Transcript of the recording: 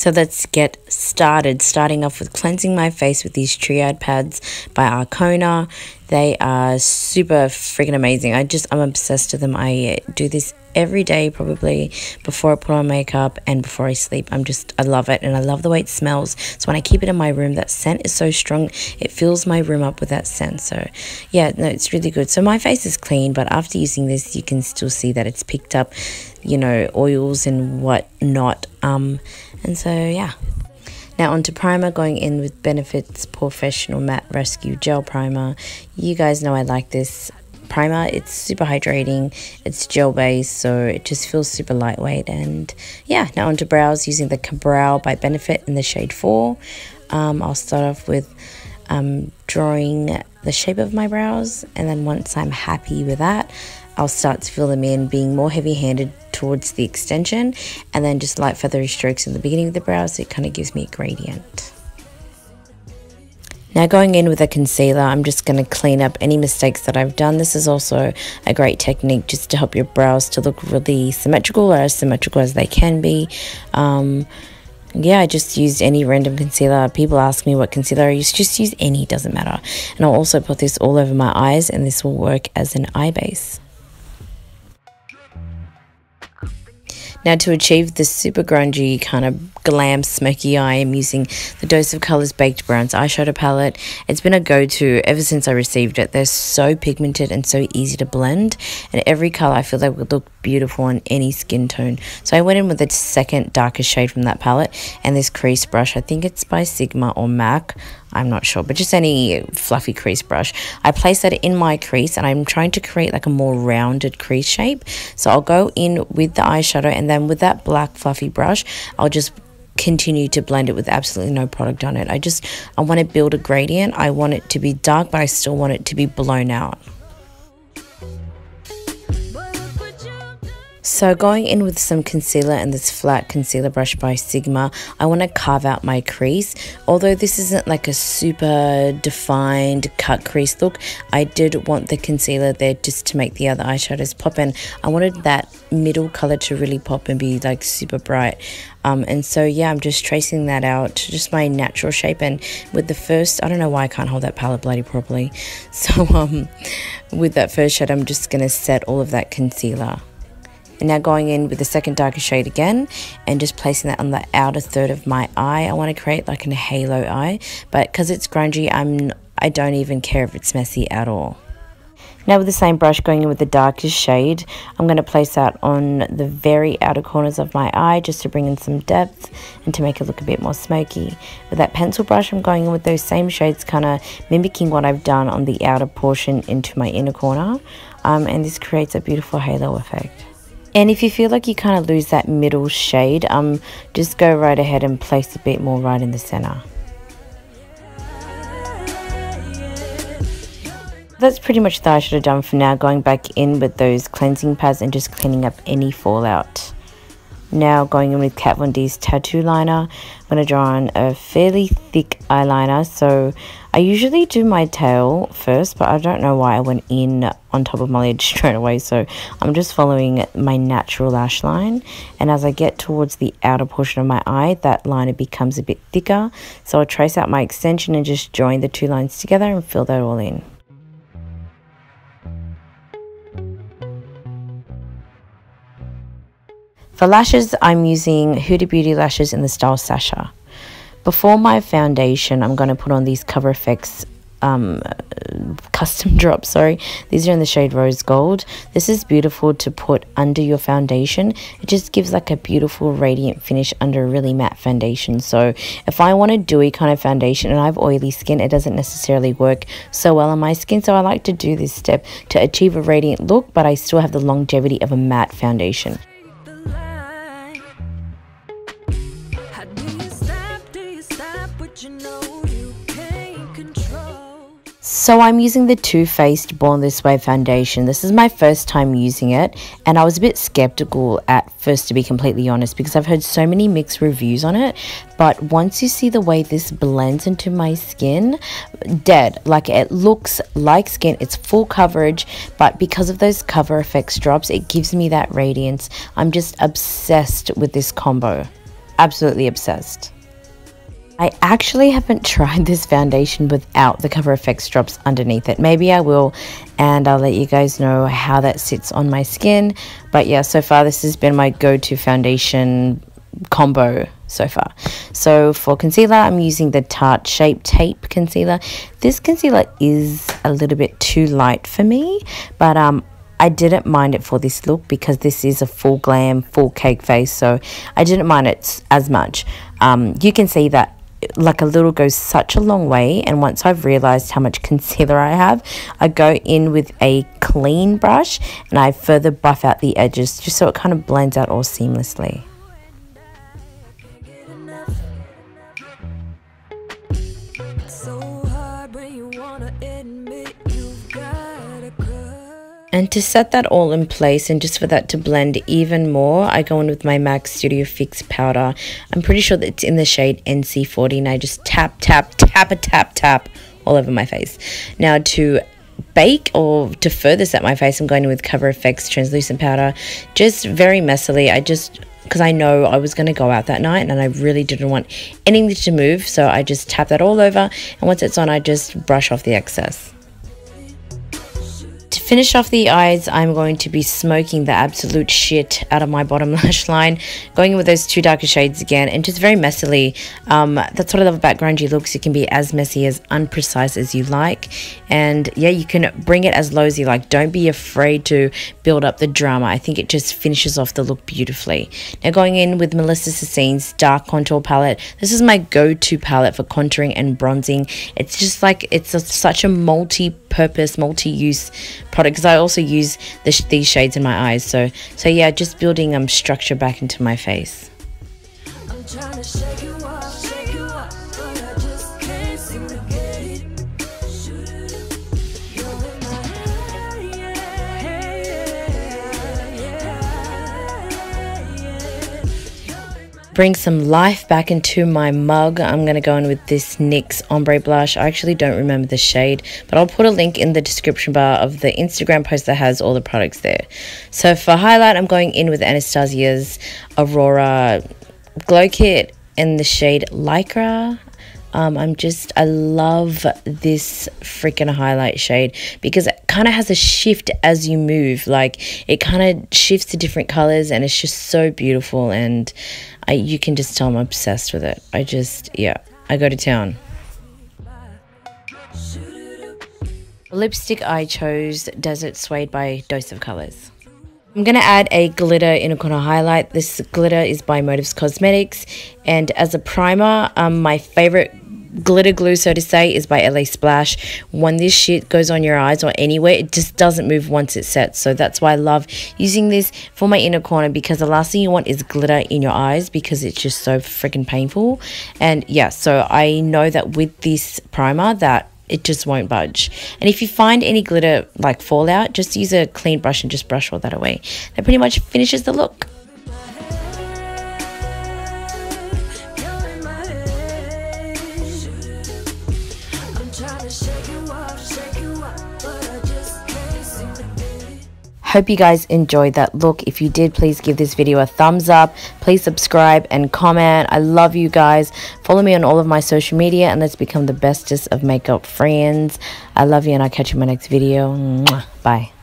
So let's get started. Starting off with cleansing my face with these triad pads by Arcona. They are super freaking amazing. I'm obsessed with them. I do this every day, probably before I put on makeup and before I sleep. I love it, and I love the way it smells. So when I keep it in my room, that scent is so strong, it fills my room up with that scent. So yeah, no, it's really good. So my face is clean, but after using this, you can still see that it's picked up, you know, oils and whatnot. And so yeah. Now onto primer, going in with Benefit's Professional Matte Rescue Gel Primer. You guys know I like this primer. It's super hydrating, it's gel based, so it just feels super lightweight. And yeah, now onto brows, using the Brow by Benefit in the shade 4. I'll start off with drawing the shape of my brows, and then once I'm happy with that, I'll start to fill them in, being more heavy-handed towards the extension, and then just light feathery strokes in the beginning of the brows, so it kind of gives me a gradient. Now going in with a concealer, I'm just going to clean up any mistakes that I've done. This is also a great technique just to help your brows to look really symmetrical, or as symmetrical as they can be. Yeah, I just used any random concealer. People ask me what concealer I use. Just use any, doesn't matter. And I'll also put this all over my eyes, and this will work as an eye base. Now to achieve this super grungy kind of glam smoky eye, I'm using the Dose of Colors Baked Browns eyeshadow palette. It's been a go-to ever since I received it. They're so pigmented and so easy to blend, and every color I feel like would look beautiful on any skin tone. So I went in with the second darkest shade from that palette, and this crease brush, I think it's by Sigma or MAC, I'm not sure, but just any fluffy crease brush. I place that in my crease, and I'm trying to create like a more rounded crease shape. So I'll go in with the eyeshadow, and then with that black fluffy brush, I'll just continue to blend it with absolutely no product on it. I want to build a gradient. I want it to be dark, but I still want it to be blown out. So going in with some concealer and this flat concealer brush by Sigma, I want to carve out my crease. Although this isn't like a super defined cut crease look, I did want the concealer there just to make the other eyeshadows pop, and I wanted that middle color to really pop and be like super bright. And so yeah, I'm just tracing that out, just my natural shape. And with the first, I don't know why I can't hold that palette bloody properly. So with that first shade, I'm just going to set all of that concealer. And now going in with the second darker shade again, and just placing that on the outer third of my eye. I want to create like a halo eye, but because it's grungy, I don't even care if it's messy at all. Now with the same brush, going in with the darkest shade, I'm going to place that on the very outer corners of my eye, just to bring in some depth and to make it look a bit more smoky. With that pencil brush, I'm going in with those same shades, kind of mimicking what I've done on the outer portion into my inner corner, and this creates a beautiful halo effect. And if you feel like you kind of lose that middle shade, just go right ahead and place a bit more right in the center. That's pretty much the eyeshadow done for now. Going back in with those cleansing pads and just cleaning up any fallout. Now going in with Kat Von D's tattoo liner, I'm going to draw on a fairly thick eyeliner. So I usually do my tail first, but I don't know why I went in on top of my lid straight away. So I'm just following my natural lash line, and as I get towards the outer portion of my eye, that liner becomes a bit thicker. So I'll trace out my extension and just join the two lines together and fill that all in. For lashes, I'm using Huda Beauty lashes in the style Sasha. Before my foundation, I'm going to put on these Cover FX custom drops, sorry. These are in the shade Rose Gold. This is beautiful to put under your foundation. It just gives like a beautiful radiant finish under a really matte foundation. So if I want a dewy kind of foundation and I have oily skin, it doesn't necessarily work so well on my skin. So I like to do this step to achieve a radiant look, but I still have the longevity of a matte foundation. So I'm using the Too Faced Born This Way foundation. This is my first time using it, and I was a bit skeptical at first, to be completely honest, because I've heard so many mixed reviews on it. But once you see the way this blends into my skin, dead. Like, it looks like skin, it's full coverage, but because of those Cover FX drops, it gives me that radiance. I'm just obsessed with this combo. Absolutely obsessed. I actually haven't tried this foundation without the Cover FX drops underneath it. Maybe I will, and I'll let you guys know how that sits on my skin. But yeah, so far this has been my go-to foundation combo so far. So for concealer, I'm using the Tarte Shape Tape concealer. This concealer is a little bit too light for me, but I didn't mind it for this look because this is a full glam, full cake face, so I didn't mind it as much. You can see that like a little goes such a long way, and once I've realized how much concealer I have, I go in with a clean brush and I further buff out the edges just so it kind of blends out all seamlessly. And to set that all in place and just for that to blend even more, I go in with my MAC Studio Fix powder. I'm pretty sure that it's in the shade NC40, and I just tap all over my face. Now to bake or to further set my face, I'm going in with Cover FX translucent powder, just very messily. Because I know I was going to go out that night and I really didn't want anything to move, so I just tap that all over, and once it's on, I just brush off the excess. To finish off the eyes, I'm going to be smoking the absolute shit out of my bottom lash line, going in with those two darker shades again, and just very messily. That's what I love about grungy looks. It can be as messy, as unprecise as you like, and yeah, you can bring it as low as you like. Don't be afraid to build up the drama. I think it just finishes off the look beautifully. Now going in with Melissa Sassine's dark contour palette. This is my go-to palette for contouring and bronzing. It's just like such a multi-purpose, multi-use product, because I also use these shades in my eyes. So yeah, just building structure back into my face. I'm trying to shake you up, but I just can't seem to get it. You're in my head, bring some life back into my mug. I'm going to go in with this NYX ombre blush. I actually don't remember the shade, but I'll put a link in the description bar of the Instagram post that has all the products there. So for highlight, I'm going in with Anastasia's Aurora Glow Kit in the shade Lycra. I love this freaking highlight shade because it kind of has a shift as you move. Like it kind of shifts to different colors, and it's just so beautiful, and you can just tell I'm obsessed with it. I go to town. The lipstick I chose Desert Suede by Dose of Colors. I'm going to add a glitter inner corner highlight. This glitter is by Motives Cosmetics, and as a primer, my favorite glitter glue, so to say, is by LA Splash. When this shit goes on your eyes or anywhere, it just doesn't move once it sets. So that's why I love using this for my inner corner, because the last thing you want is glitter in your eyes because it's just so freaking painful. And yeah, so I know that with this primer that it just won't budge. And if you find any glitter like fallout, just use a clean brush and just brush all that away. That pretty much finishes the look. Hope you guys enjoyed that look. If you did, please give this video a thumbs up. Please subscribe and comment. I love you guys. Follow me on all of my social media, and let's become the bestest of makeup friends. I love you, and I'll catch you in my next video. Mwah. Bye.